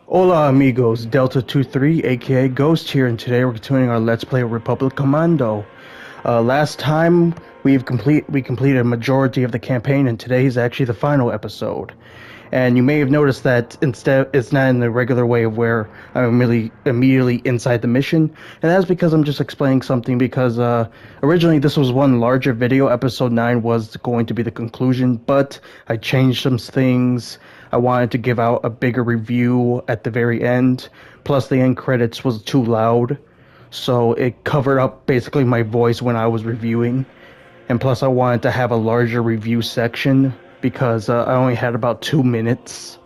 Hola amigos, Delta 23 aka Ghost here, and today we're continuing our Let's Play Republic Commando. Last time we completed a majority of the campaign, and today is actually the final episode. And you may have noticed that instead it's not in the regular way of where I'm really immediately inside the mission, and that's because I'm just explaining something. Because originally this was one larger video. Episode 9 was going to be the conclusion, but I changed some things. I wanted to give out a bigger review at the very end. Plus, the end credits was too loud, so it covered up basically my voice when I was reviewing. And plus, I wanted to have a larger review section because I only had about 2 minutes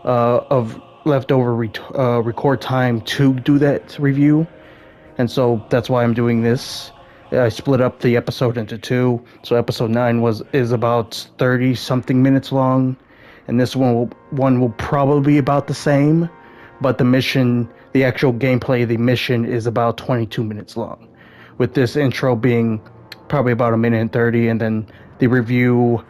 of leftover record time to do that review. And so that's why I'm doing this. I split up the episode into two. So episode 9 is about 30 something minutes long, and this one will probably be about the same, but the actual gameplay of the mission is about 22 minutes long, with this intro being probably about 1 minute and 30, and then the review,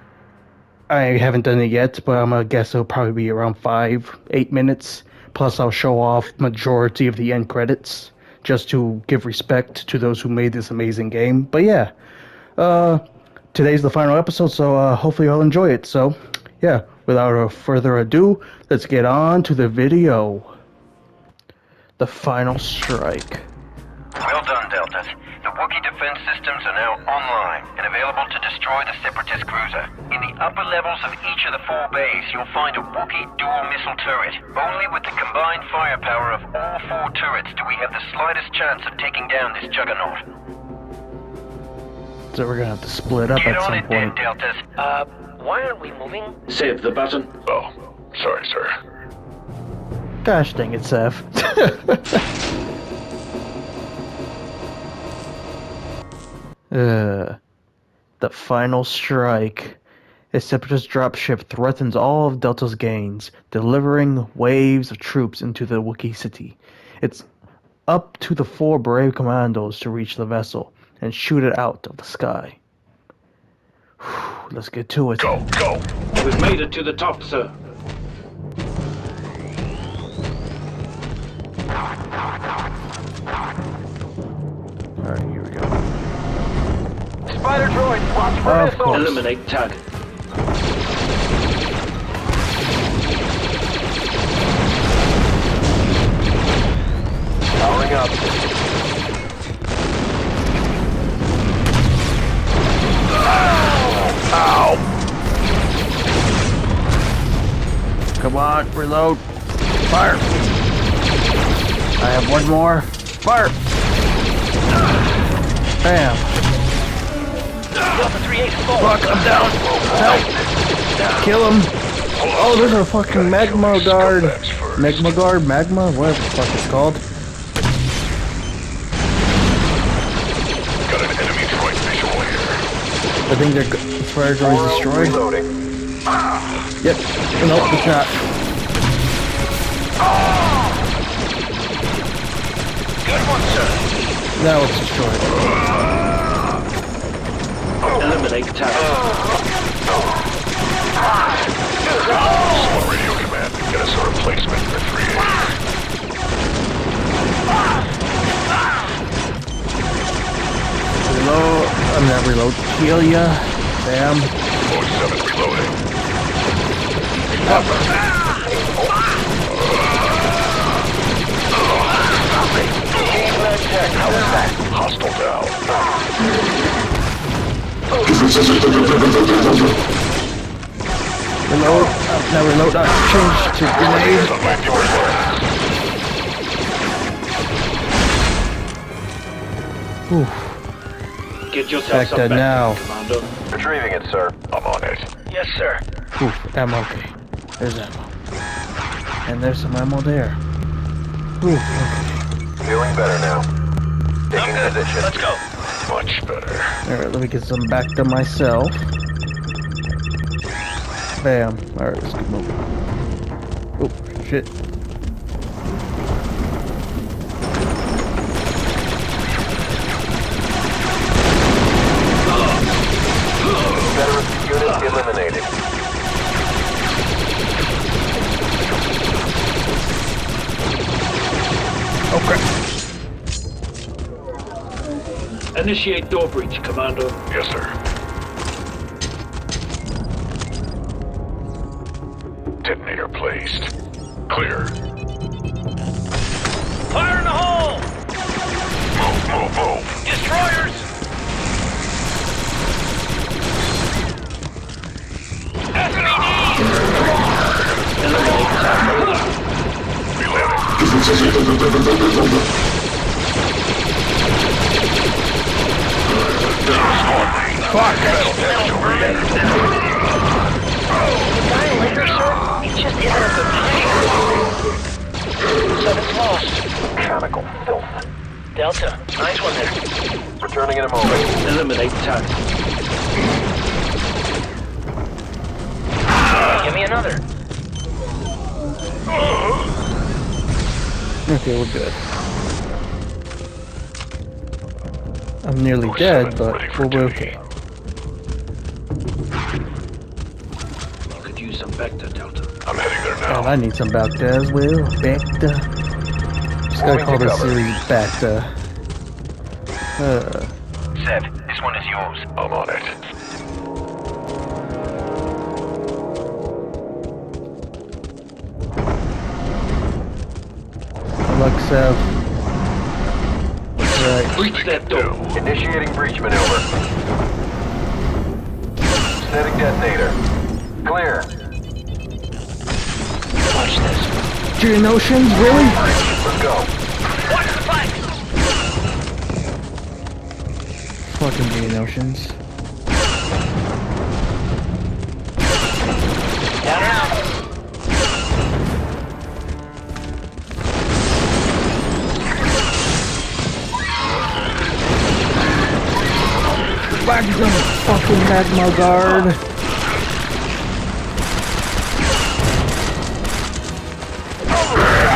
I haven't done it yet, but I'm gonna guess it'll probably be around 5-8 minutes. Plus, I'll show off majority of the end credits just to give respect to those who made this amazing game. But yeah, today's the final episode, so hopefully you'll enjoy it. So yeah, without further ado, let's get on to the video. The final strike. Well done, Deltas. The Wookiee defense systems are now online and available to destroy the Separatist cruiser. In the upper levels of each of the 4 bays, you'll find a Wookiee dual missile turret. Only with the combined firepower of all 4 turrets do we have the slightest chance of taking down this juggernaut. So we're gonna have to split up at some point. Get on it then, Deltas. Why aren't we moving? Save the button. Oh, sorry, sir. Gosh dang it, Seth. The final strike. A Separatist dropship threatens all of Delta's gains, delivering waves of troops into the Wookiee city. It's up to the 4 brave commandos to reach the vessel and shoot it out of the sky. Let's get to it. Go, go! We've made it to the top, sir. Alright, here we go. Spider droid, watch for Of missiles. course. Eliminate target. Powering up. Ow! Come on, reload. Fire! I have one more. Fire! Bam! Delta 3-8 full. Fuck, I'm down! Help! Kill him! Oh, there's a fucking magma guard! Magma, whatever the fuck it's called. Got an enemy droid visual here. I think their fire droid is destroyed. Reloading. Yep. Nope, it's not. Good one, sir. Now it's destroyed. Eliminate target. Small radio command. Get us a replacement for 3A. Reload. I'm not reload. Heal ya. Bam. Mode 7 reloading. Hostile down. Reload. Now reload. Change to grenade. That might be worse. Oof. Get yourself Back some to back, now. Commando. Retrieving it, sir. I'm on it. Yes, sir. Oof. Ammo. Okay. There's ammo. And there's some ammo there. Oof. Okay. Feeling better now. Taking position. Let's go. Much better. Alright, let me get some back to myself. Bam. Alright, let's keep moving. Oh, shit. Confederate unit eliminated. Initiate door breach, Commando. Yes, sir. Detonator placed. Clear. Fire in the hole! Move. Destroyers! Eliminate target. Fuck! Metal damage over here. The guy later, sir, he just isn't a good player. Seven's lost. Mechanical filth. Delta, nice one there. Returning in a moment. Eliminate target. Give me another. Okay, we're good. I'm nearly dead, but we'll be okay. You could use some Vector, Delta. I'm heading there now. And I need some Bacta as well. Bacta. Just gotta call this series Bacta. Seb, this one is yours. I'm on it. Good luck, Sev. Right. Breach that door. Initiating breach maneuver. Setting detonator. Clear. Watch this. Geonotions, really? Let's go. Watch the flank! Fucking Geonotions. Down and out. Back to the fucking magma guard.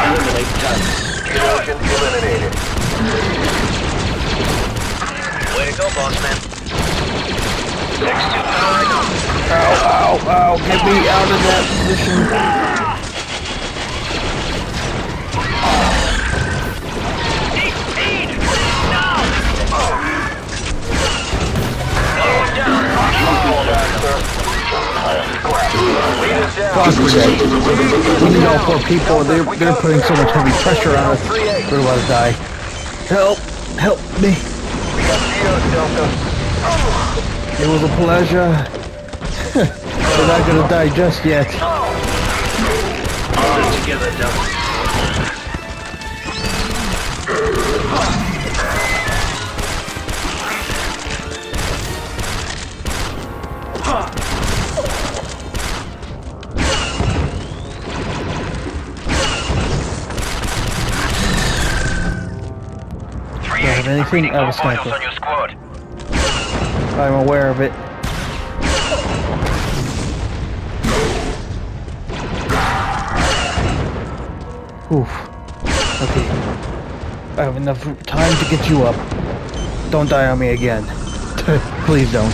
Eliminate target. Geonosion eliminated. Way to go, boss man. Next to power. Ow, get me out of that position. Fuck that. We need all four people. They're putting so much heavy pressure on us. We're about to die. Help me. It was a pleasure. We're not gonna die just yet. Hold it together, Delta. Have anything? I have a sniper. On your squad. I'm aware of it. Oof. Okay. I have enough time to get you up. Don't die on me again. Please don't.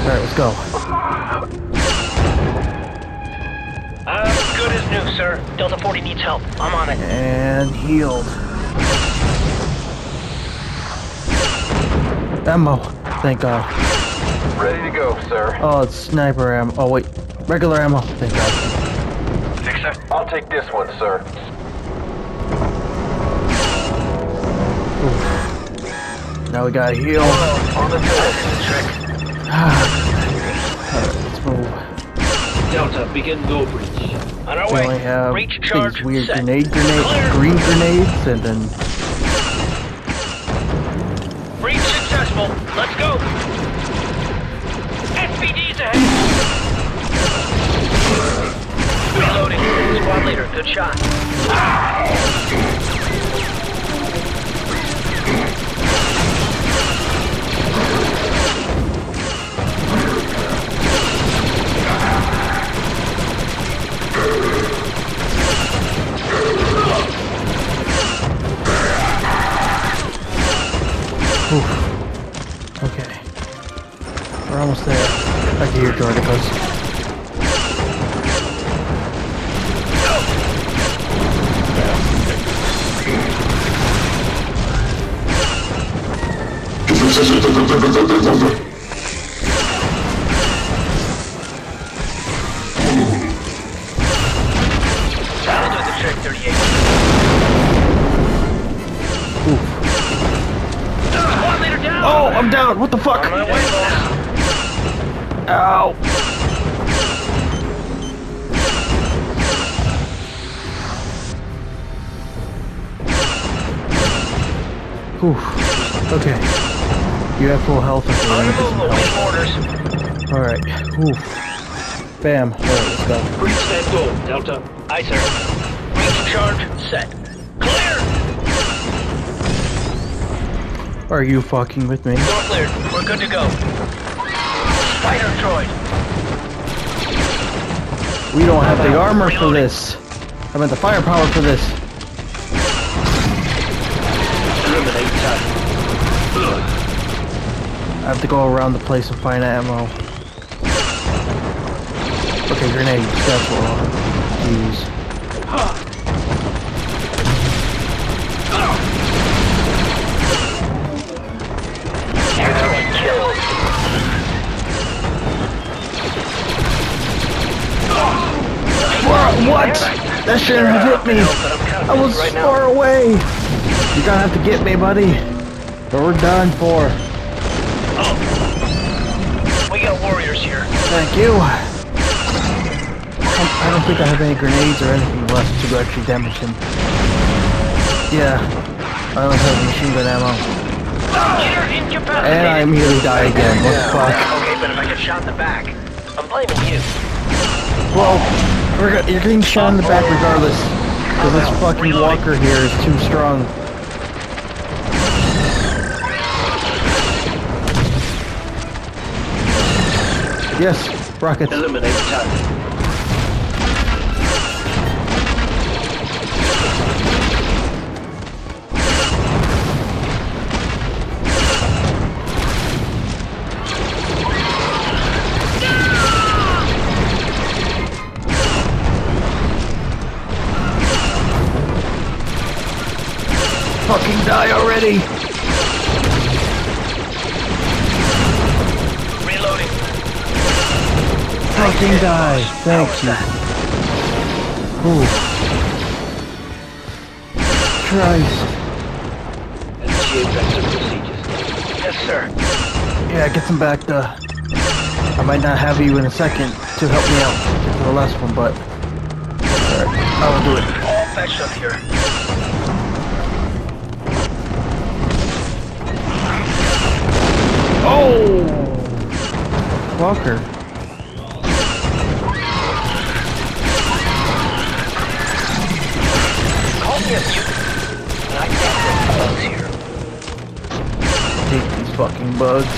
Alright, let's go. Good as new, sir. Delta 40 needs help. I'm on it. And healed. Ammo. Thank God. Ready to go, sir. Oh, it's sniper ammo. Oh, wait. Regular ammo. Thank God. Fixer? I'll take this one, sir. Oof. Now we gotta heal. On the door. Alright, let's move. Delta, begin door breach. On our We way. only have Breach these charge weird set. green Clear. grenades, and then Breach successful. Let's go. SPD's ahead. Reloading. Squad leader, good shot. oof. Okay. We're almost there. I can hear tornadoes. That'll do the trick, 38. Squad leader down! Oh, I'm down. What the fuck? On my way, boss. Ow. Oof. Okay. You have full health. Okay, On the let me move, get some awaiting health. orders. Alright. Oof. Bam. Alright, let's go. Breach that door, Delta. Aye, sir. Breach charge set. Clear! Are you fucking with me? Door cleared. We're good to go. Spider droid. We don't have the armor for this. I meant the firepower for this. Eliminate target. I have to go around the place and find ammo. Okay, grenades. That's what I'll use. Excellent kill. What? That shouldn't have hit me. I was far away. You're gonna have to get me, buddy. Or we're done for. We got warriors here. Thank you. I don't think I have any grenades or anything left to actually damage him. Yeah, I only have machine gun ammo. You're incapacitated. And I immediately die again. What the fuck? Okay, but if I get shot in the back, I'm blaming you. Well, you're getting shot in the back regardless. Because this fucking walker here is too strong. Yes, rockets. Eliminate target. Fucking die already! Reloading. Fucking die! Thank you. Ooh. Christ. Initiate vector procedures. Yes, sir. Yeah, get some back to... I might not have you in a second to help me out get to the last one, but... Alright, I will do it. All patched up here. Oh! Walker. Call me a mutant, and I can't get bugs here. Take these fucking bugs.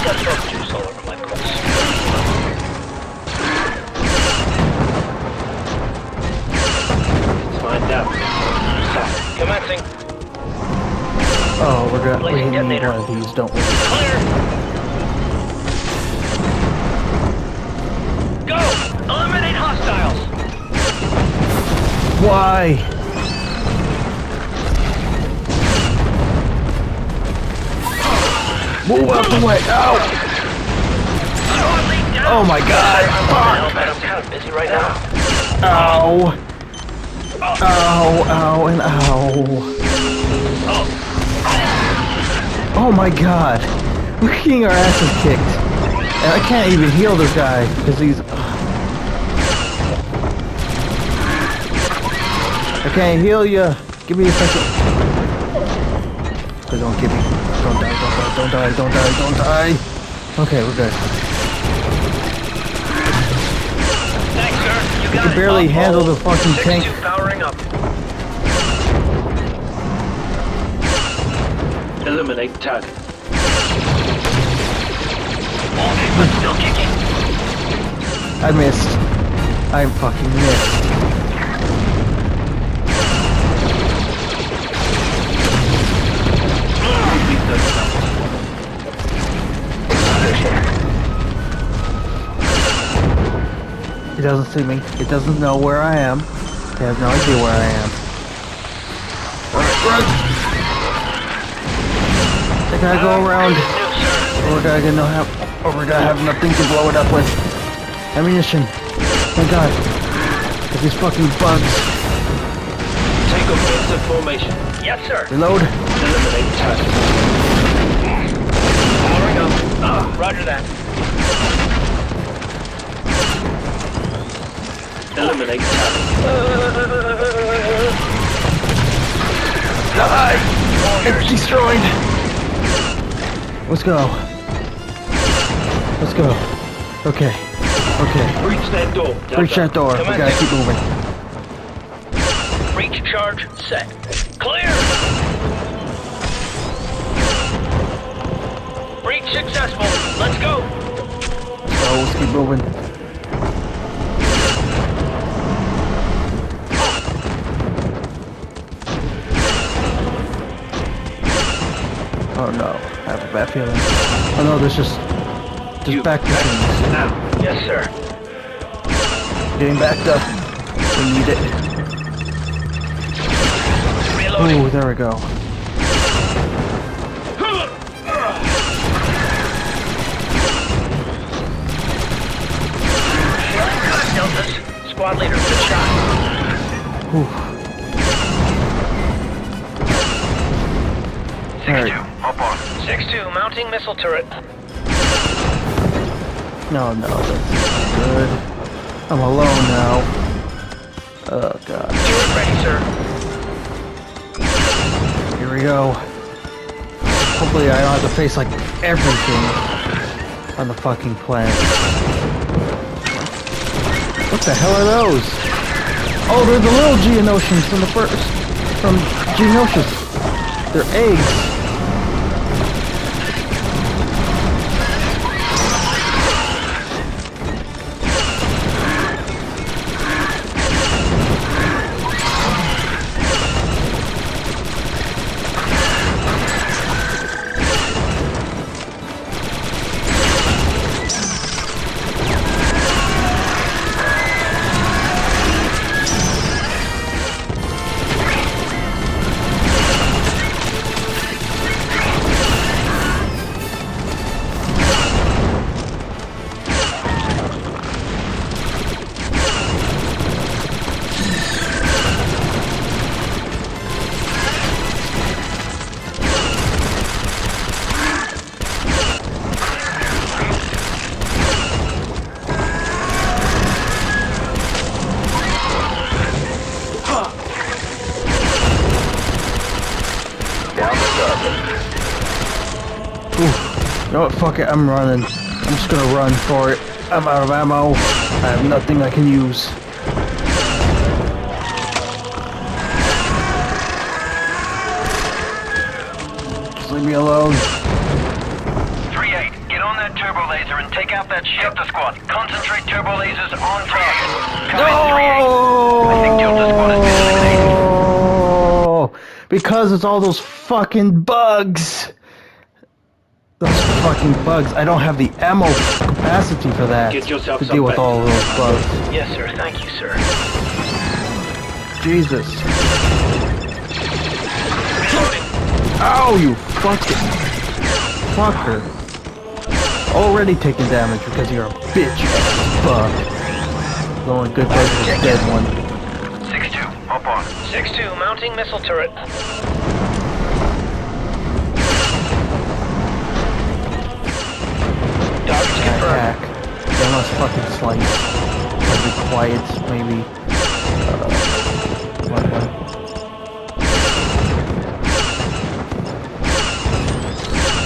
Got bug juice all over my place. Let's find out. Commencing. Oh, we Placing need detonator. one of these, don't we? Clear. Go! Eliminate hostiles! Why? Move out the way! Ow! Squad lead down! Oh my god! Fuck! I'm kind of busy right now. Ow! Ow, ow, and ow. Oh my god. We're getting our asses kicked. And I can't even heal this guy, because he's... I can't heal you. Give me a second. Please don't give me... Don't die, don't die, don't die, don't die, don't die. Okay, we're good. Thanks, sir. You I got can it. barely handle the fucking 6-2 tank. powering up. Eliminate target. Still kicking. I missed. I fucking missed. He doesn't see me. He doesn't know where I am. He has no idea where I am. Run! I gotta go around. Or we gotta have nothing to blow it up with. Ammunition. Thank God. It's these fucking bugs. Take offensive formation. Yes, sir. Reload. Eliminate target. Powering up. Roger that. Eliminate target. Die! It's destroyed! Let's go. Let's go. Okay. Okay. Breach that door. Breach that door. We gotta keep moving. Breach charge set. Clear! Breach successful. Let's go. So let's keep moving. Oh no, I have a bad feeling. Oh no, there's just back to things. Now. Yes, sir. Getting backed up. We need it. Reloading. Ooh, there we go. Feeling good, Deltas. Squad leader, good shot. Ooh. 6-2, hop on. 6-2, mounting missile turret. No, that's good. I'm alone now. Oh god. Turret ready, sir. Here we go. Hopefully I don't have to face like everything on the fucking planet. What the hell are those? Oh, they're the little Geonosians from Geonosis. They're eggs. You know what, fuck it, I'm running. I'm just gonna run for it. I'm out of ammo. I have nothing I can use. Just leave me alone. 3-8, get on that turbo laser and take out that Shelter Squad. Concentrate turbo lasers on target. Come in, 3-8. I think Delta Squad has been eliminated. Oh, because it's all those fucking bugs. Those fucking bugs. I don't have the ammo capacity for that. Get yourself to some deal with back. all of those bugs. Yes, sir. Thank you, sir. Jesus. Reloading. Ow, you fucking fucker. Already taking damage because you're a bitch. Bug. The only good person is the dead one. 6-2, hop on. 6-2, mounting missile turret. Target's confirmed. Attack. They must fucking slice. Gotta be quiet, maybe. One.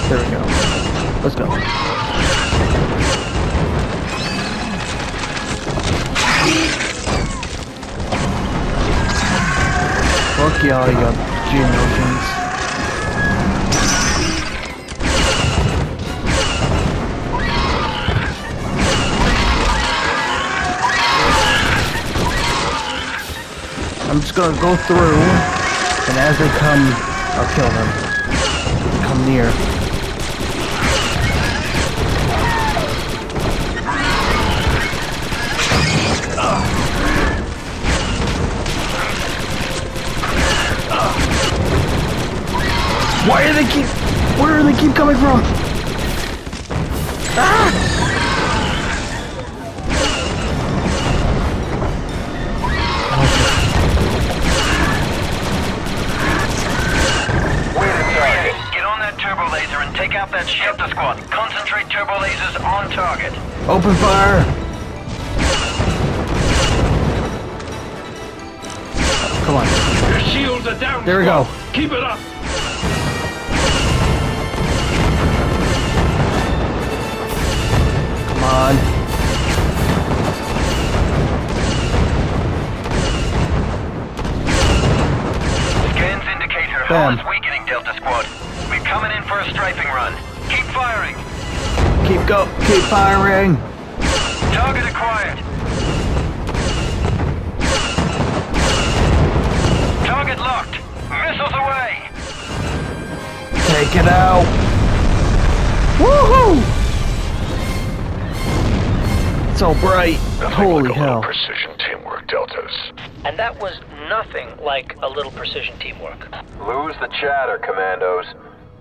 There we go. Let's go. Fuck y'all, you Geonosians. I'm just gonna go through, and as they come, I'll kill them. Come near. coming from? Ah! Get on that turbo laser and take out that shelter squad. Concentrate turbo lasers on target. Open fire! Come on. Your shields are down. There we go. Keep it up. Come on. Scans indicate her hull is weakening, Delta Squad. We're coming in for a strafing run. Keep firing. Keep firing. Target acquired. Target locked. Missiles away. Take it out. Woohoo! So bright. Nothing Holy like a little hell. precision teamwork, Deltas. And that was nothing like a little precision teamwork. Lose the chatter, Commandos.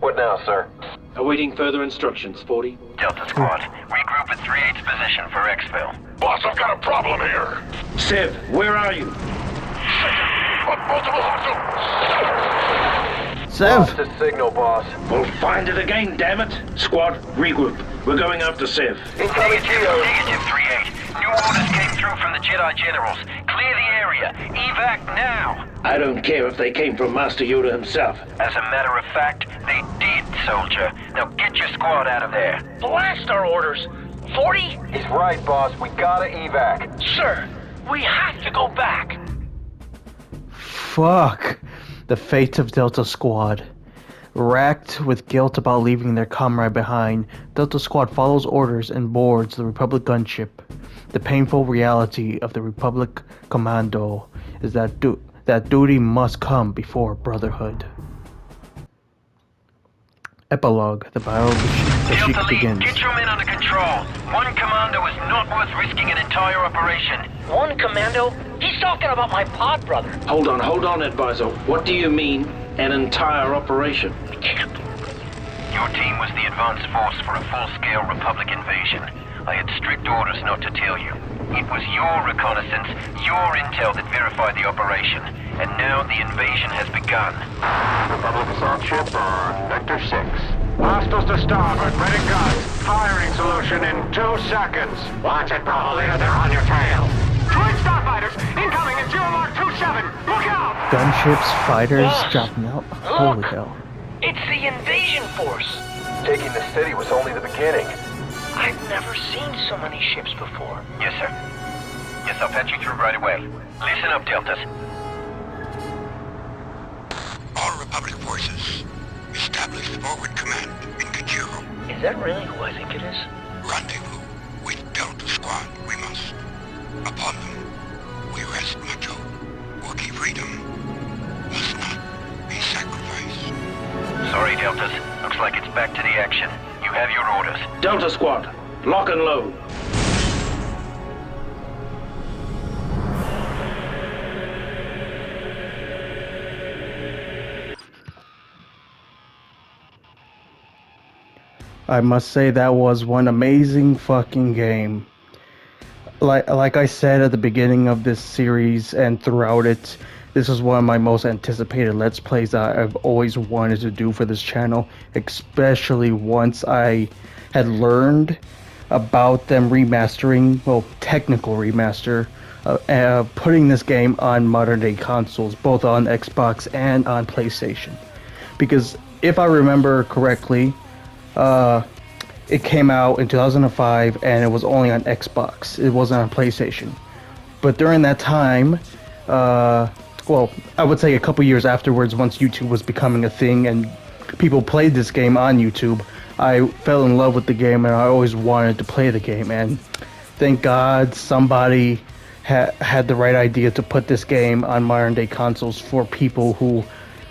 What now, sir? Awaiting further instructions, 40. Delta Squad, regroup at 3/8 position for exfil. Boss, I've got a problem here. Sev, where are you? Multiple hostiles. Sev. the signal, boss. We'll find it again, damn it. Squad, regroup. We're going after Sev. Negative 3/8. New orders came through from the Jedi generals. Clear the area. Evac now. I don't care if they came from Master Yoda himself. As a matter of fact, they did, soldier. Now get your squad out of there. Blast our orders. 40? He's right, boss. We gotta evac. Sir, we have to go back. Fuck. The fate of Delta Squad. Racked with guilt about leaving their comrade behind, Delta Squad follows orders and boards the Republic gunship. The painful reality of the Republic Commando is that duty must come before brotherhood. Epilogue. The battle of the Delta Sheik Lead, begins. get your men under control. One commando is not worth risking an entire operation. One commando? He's talking about my pod brother. Hold on, advisor. What do you mean, an entire operation? Your team was the advance force for a full-scale Republic invasion. I had strict orders not to tell you. It was your reconnaissance, your intel that verified the operation. And now the invasion has begun. Republic assault ship on Vector 6. Hostiles to starboard, ready guns. Firing solution in 2 seconds. Watch it, Bravo Leader, they're on your tail. Twin starfighters, incoming at Mark 27. Look out! Gunships, fighters, dropping out. Holy hell. It's the invasion force. Taking the city was only the beginning. I've never seen so many ships before. Yes, sir. Yes, I'll patch you through right away. Listen up, Deltas. All Republic forces, establish forward command in Kajiro. Is that really who I think it is? Rendezvous with Delta Squad, we must. Upon them, we rest much hope. Wookiee freedom must not be sacrificed. Sorry, Deltas. Looks like it's back to the action. You have your orders. Delta Squad, lock and load. I must say that was one amazing fucking game. Like I said at the beginning of this series and throughout it, this is one of my most anticipated Let's Plays that I've always wanted to do for this channel, especially once I had learned about them remastering, well, technical remaster, putting this game on modern day consoles, both on Xbox and on PlayStation. Because if I remember correctly, it came out in 2005 and it was only on Xbox. It wasn't on PlayStation. But during that time, well, I would say a couple years afterwards, once YouTube was becoming a thing and people played this game on YouTube, I fell in love with the game and I always wanted to play the game. And thank God somebody had the right idea to put this game on modern day consoles for people who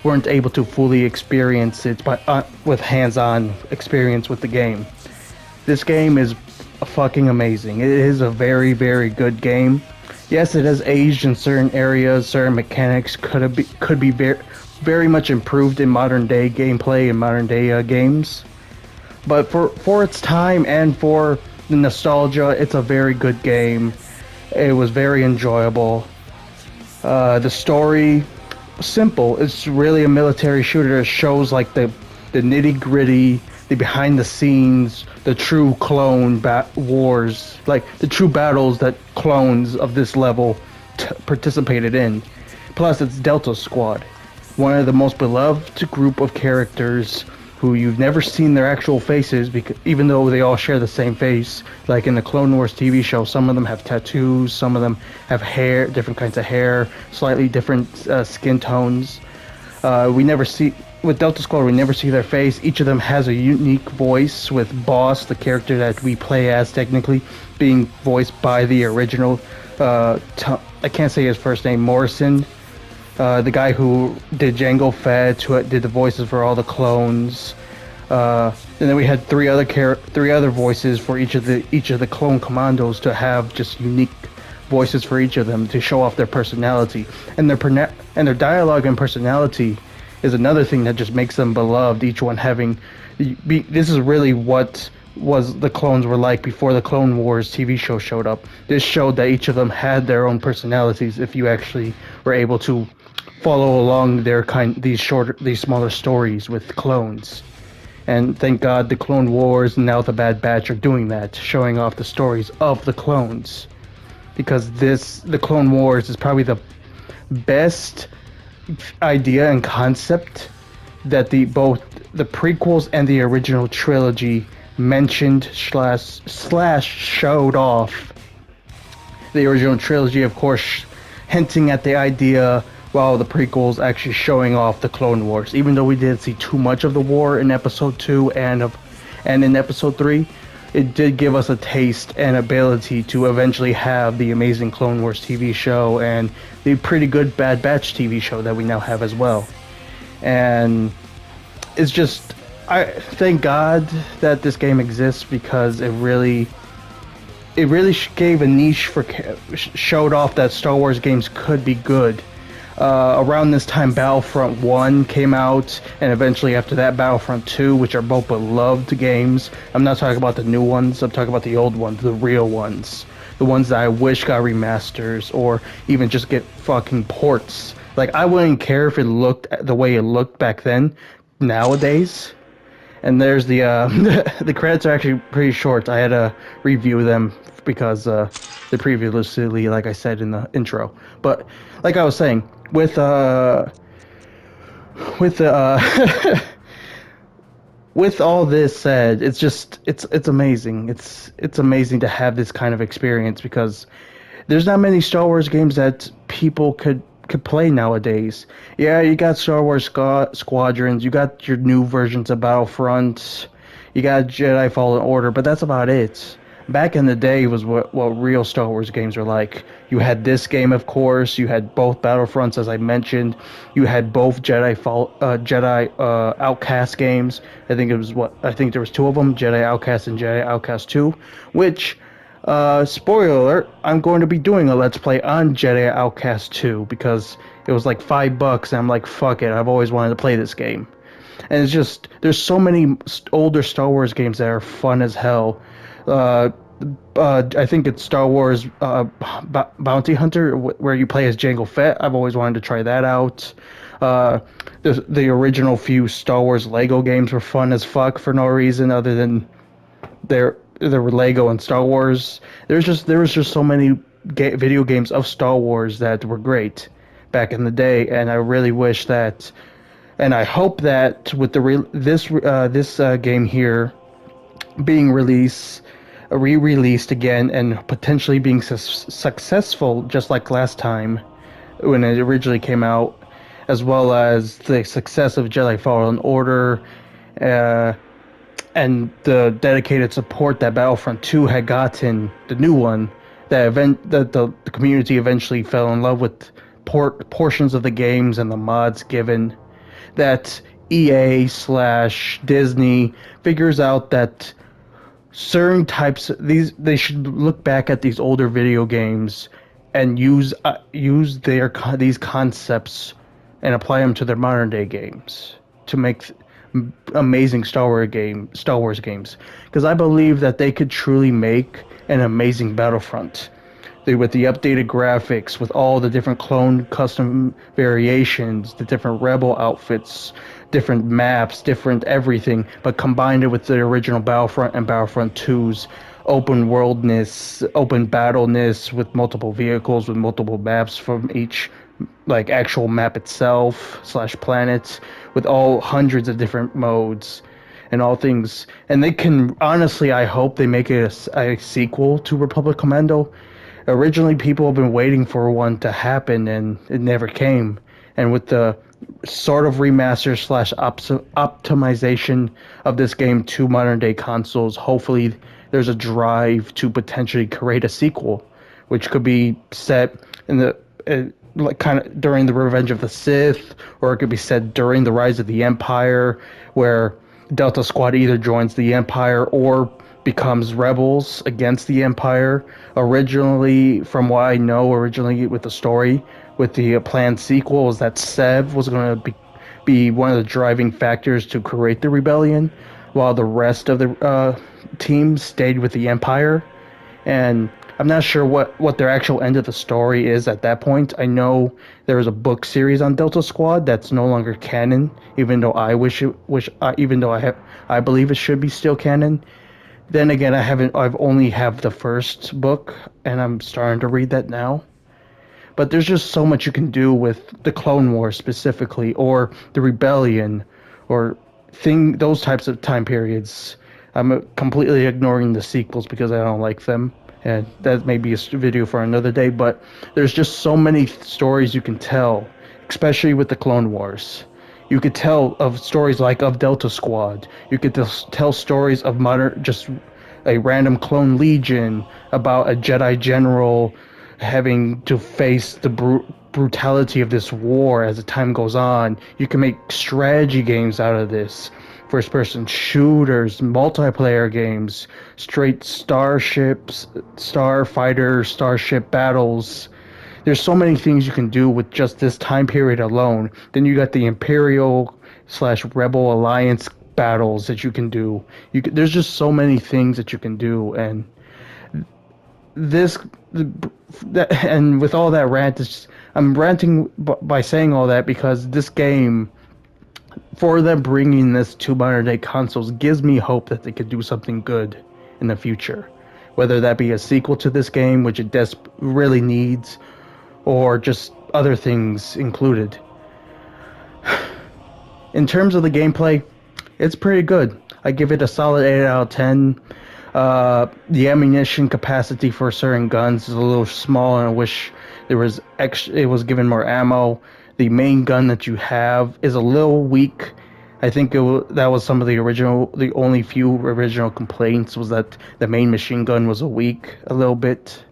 weren't able to fully experience it with hands-on experience with the game. This game is fucking amazing. It is a very, very good game. Yes, it has aged in certain areas. Certain mechanics could be very, very much improved in modern day gameplay and modern day games. But for its time and for the nostalgia, it's a very good game. It was very enjoyable. The story, simple. It's really a military shooter. It shows like the nitty gritty, the behind the scenes, the true clone wars, like the true battles that clones of this level participated in. Plus, it's Delta Squad, one of the most beloved group of characters who you've never seen their actual faces, because even though they all share the same face. Like in the Clone Wars TV show, some of them have tattoos, some of them have hair, different kinds of hair, slightly different skin tones. We never see with Delta Squad. We never see their face. Each of them has a unique voice, with Boss, the character that we play as, technically being voiced by the original. I can't say his first name, Morrison. The guy who did Jango Fett, who did the voices for all the clones. And then we had three other voices for each of the clone commandos, to have just unique voices for each of them to show off their personality, and their dialogue and personality is another thing that just makes them beloved. Each one having this is really what was the clones were like before the Clone Wars TV show showed up. This showed that each of them had their own personalities if you actually were able to follow along these smaller stories with clones. And thank God the Clone Wars and now the Bad Batch are doing that, showing off the stories of the clones. Because the Clone Wars is probably the best idea and concept that both the prequels and the original trilogy mentioned slash showed off. The original trilogy, of course, hinting at the idea, while the prequels actually showing off the Clone Wars. Even though we didn't see too much of the war in Episode 2 and in Episode 3, it did give us a taste and ability to eventually have the amazing Clone Wars TV show and the pretty good Bad Batch TV show that we now have as well. And it's just, I thank God that this game exists, because it really gave a niche showed off that Star Wars games could be good. Around this time, Battlefront 1 came out, and eventually after that, Battlefront 2, which are both beloved games. I'm not talking about the new ones, I'm talking about the old ones, the real ones. The ones that I wish got remasters, or even just get fucking ports. Like, I wouldn't care if it looked the way it looked back then, nowadays. And there's the the credits are actually pretty short. I had to review them because they're previously, like I said in the intro. But like I was saying, with with all this said, it's amazing. It's amazing to have this kind of experience, because there's not many Star Wars games that people could play nowadays. Yeah, you got Star Wars Squadrons, you got your new versions of Battlefront, you got Jedi Fallen Order, but that's about it. Back in the day was what real Star Wars games were like. You had this game, of course. You had both Battlefronts, as I mentioned. You had both Jedi Outcast games. I think there was two of them, Jedi Outcast and Jedi Outcast 2, which, spoiler alert, I'm going to be doing a Let's Play on Jedi Outcast 2, because it was like $5, and I'm like, fuck it, I've always wanted to play this game. And it's just, there's so many older Star Wars games that are fun as hell. I think it's Star Wars Bounty Hunter, where you play as Jango Fett. I've always wanted to try that out. The original few Star Wars Lego games were fun as fuck for no reason other than there were Lego and Star Wars. There was just so many video games of Star Wars that were great back in the day, and I really wish that, and I hope that with this game here being re-released again and potentially being successful, just like last time when it originally came out, as well as the success of Jedi Fallen Order, and the dedicated support that Battlefront 2 had gotten, the new one, that the community eventually fell in love with portions of the games and the mods given, that EA/Disney figures out that certain types they should look back at these older video games and use these concepts and apply them to their modern day games to make amazing Star Wars games, because I believe that they could truly make an amazing Battlefront. With the updated graphics, with all the different clone custom variations, the different rebel outfits, different maps, different everything, but combined it with the original Battlefront and Battlefront 2's open worldness, open battleness with multiple vehicles, with multiple maps from each like actual map itself slash planets, with all hundreds of different modes and all things. And they can honestly, I hope they make it a sequel to Republic Commando. Originally, people have been waiting for one to happen, and it never came. And with the sort of remaster slash optimization of this game to modern day consoles, hopefully there's a drive to potentially create a sequel, which could be set in the like kind of during the Revenge of the Sith, or it could be set during the Rise of the Empire, where Delta Squad either joins the Empire or becomes rebels against the Empire. Originally, from what I know, with the story, with the planned sequel, was that Sev was going to be one of the driving factors to create the rebellion, while the rest of the team stayed with the Empire. And I'm not sure what their actual end of the story is at that point. I know there was a book series on Delta Squad that's no longer canon, even though I believe it should be still canon. Then again, I've only have the first book, and I'm starting to read that now. But there's just so much you can do with the Clone Wars specifically, or the Rebellion, or those types of time periods. I'm completely ignoring the sequels because I don't like them, and that may be a video for another day. But there's just so many stories you can tell, especially with the Clone Wars. You could tell of stories like of Delta Squad. You could tell stories of just a random clone legion, about a Jedi general having to face the brutality of this war as the time goes on. You can make strategy games out of this, first-person shooters, multiplayer games, straight starships, starfighter, starship battles. There's so many things you can do with just this time period alone. Then you got the Imperial slash Rebel Alliance battles that you can do. There's just so many things that you can do, and and with all that rant, I'm ranting by saying all that because this game, for them bringing this to modern day consoles, gives me hope that they could do something good in the future. Whether that be a sequel to this game, which it really needs, or just other things included. In terms of the gameplay, it's pretty good. I give it a solid 8 out of 10. The ammunition capacity for certain guns is a little small, and I wish it was given more ammo. The main gun that you have is a little weak. I think that was the only few original complaints, was that the main machine gun was weak a little bit.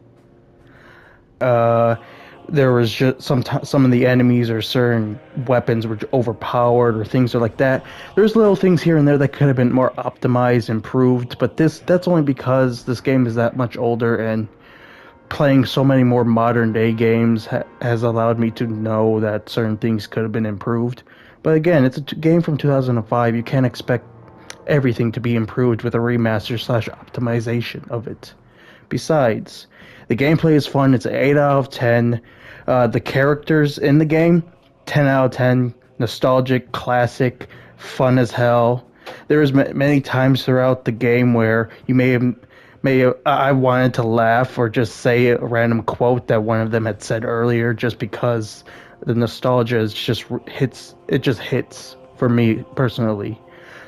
There was just some of the enemies or certain weapons were overpowered or things like that. There's little things here and there that could have been more optimized, improved, but that's only because this game is that much older, and playing so many more modern day games has allowed me to know that certain things could have been improved. But again, it's a game from 2005. You can't expect everything to be improved with a remaster slash optimization of it. Besides, the gameplay is fun. It's an 8 out of 10. The characters in the game, 10 out of 10. Nostalgic, classic, fun as hell. There's many times throughout the game where you I wanted to laugh or just say a random quote that one of them had said earlier, just because the nostalgia just hits for me personally.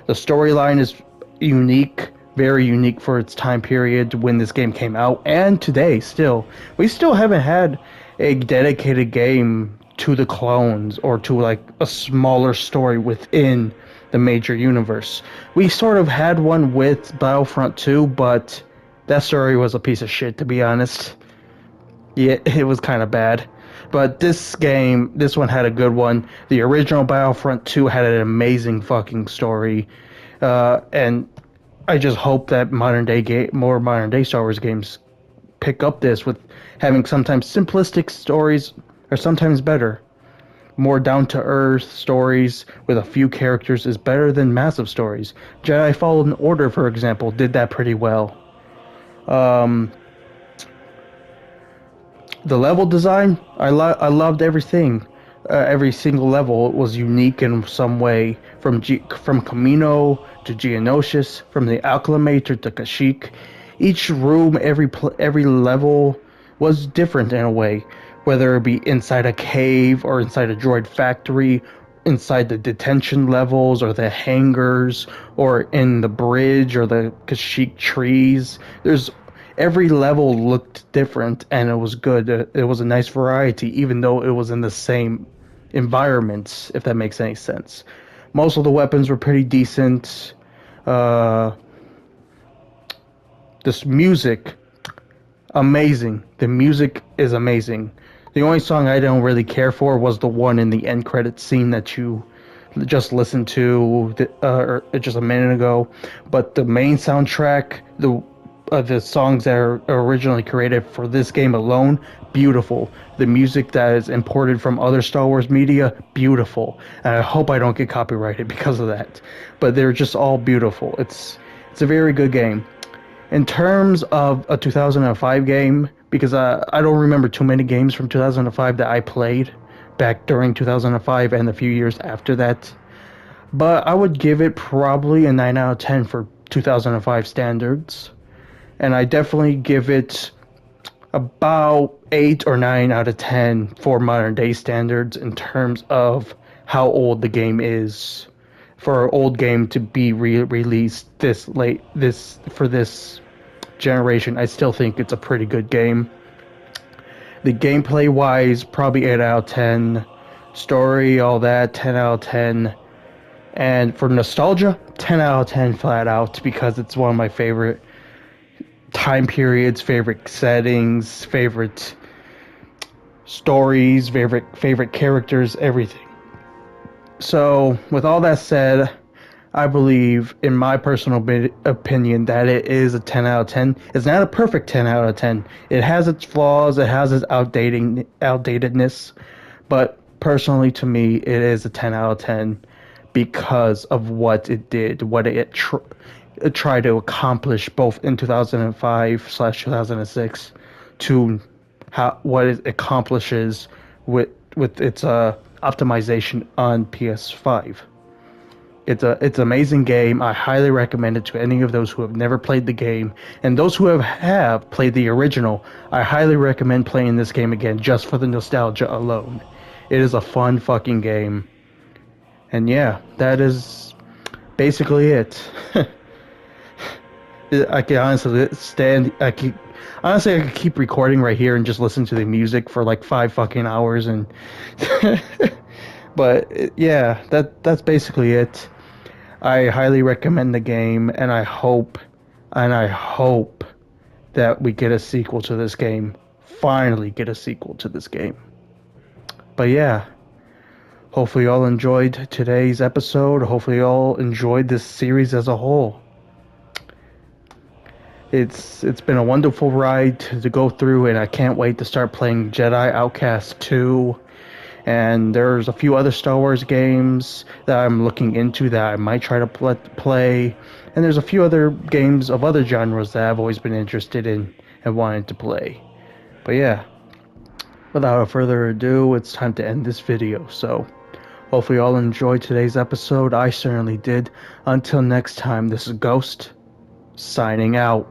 The storyline is unique, very unique for its time period when this game came out, and today still. We still haven't had a dedicated game to the clones, or to like a smaller story within the major universe. We sort of had one with Battlefront 2, but that story was a piece of shit, to be honest. Yeah, it was kind of bad. But this one had a good one. The original Battlefront 2 had an amazing fucking story. And I just hope that more modern day Star Wars games pick up this, with having sometimes simplistic stories, or sometimes better. More down-to-earth stories with a few characters is better than massive stories. Jedi Fallen Order, for example, did that pretty well. Um, the level design, I loved everything. Every single level was unique in some way, from Camino to Geonosis, from the Acclimator to Kashyyyk. Each room, every level was different in a way, whether it be inside a cave or inside a droid factory, inside the detention levels or the hangars, or in the bridge or the Kashyyyk trees. There's Every level looked different, and it was good. It was a nice variety, even though it was in the same environments, if that makes any sense. Most of the weapons were pretty decent. Uh, this music, amazing. The music is amazing. The only song I don't really care for was the one in the end credit scene that you just listened to just a minute ago. But the main soundtrack, the songs that are originally created for this game alone, beautiful. The music that is imported from other Star Wars media, beautiful. And I hope I don't get copyrighted because of that. But they're just all beautiful. It's a very good game. In terms of a 2005 game, because I don't remember too many games from 2005 that I played back during 2005 and the few years after that, but I would give it probably a 9 out of 10 for 2005 standards. And I definitely give it about 8 or 9 out of 10 for modern day standards in terms of how old the game is. For an old game to be released this late, for this generation, I still think it's a pretty good game. The gameplay wise, probably 8 out of 10. Story, all that, 10 out of 10. And for nostalgia, 10 out of 10 flat out, because it's one of my favorite time periods, favorite settings, favorite stories, favorite characters, everything. So, with all that said, I believe, in my personal opinion, that it is a 10 out of 10. It's not a perfect 10 out of 10. It has its flaws, it has its outdatedness, but personally to me, it is a 10 out of 10 because of what it did, what it tried to accomplish both in 2005/2006 to what it accomplishes with its optimization on PS5. It's an amazing game. I highly recommend it to any of those who have never played the game, and those who have played the original. I highly recommend playing this game again just for the nostalgia alone. It is a fun fucking game. And yeah, that is basically it. I can honestly I could keep recording right here and just listen to the music for like 5 fucking hours, and but yeah, that's basically it. I highly recommend the game, and I hope that we get a sequel to this game. Finally get a sequel to this game. But yeah, hopefully y'all enjoyed today's episode. Hopefully y'all enjoyed this series as a whole. It's been a wonderful ride to go through, and I can't wait to start playing Jedi Outcast 2. And there's a few other Star Wars games that I'm looking into that I might try to play. And there's a few other games of other genres that I've always been interested in and wanted to play. But yeah, without further ado, it's time to end this video. So, hopefully you all enjoyed today's episode. I certainly did. Until next time, this is Ghost, signing out.